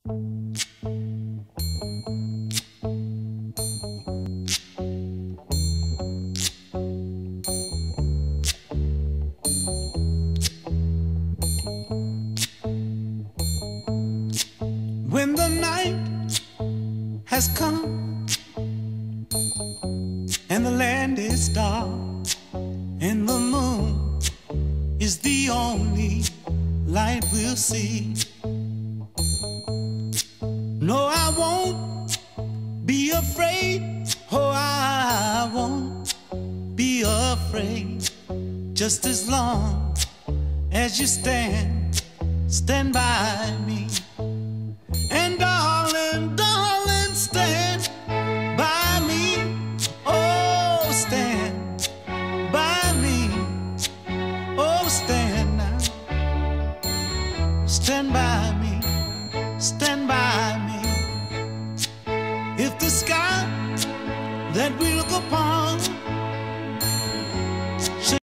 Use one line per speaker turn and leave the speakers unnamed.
When the night has come and the land is dark and the moon is the only light we'll see, no, I won't be afraid. Oh, I won't be afraid. Just as long as you stand by me. And darling, darling, stand by me. Oh, stand by me. Oh, stand now. Stand by me. Stand by me. If the sky that we look upon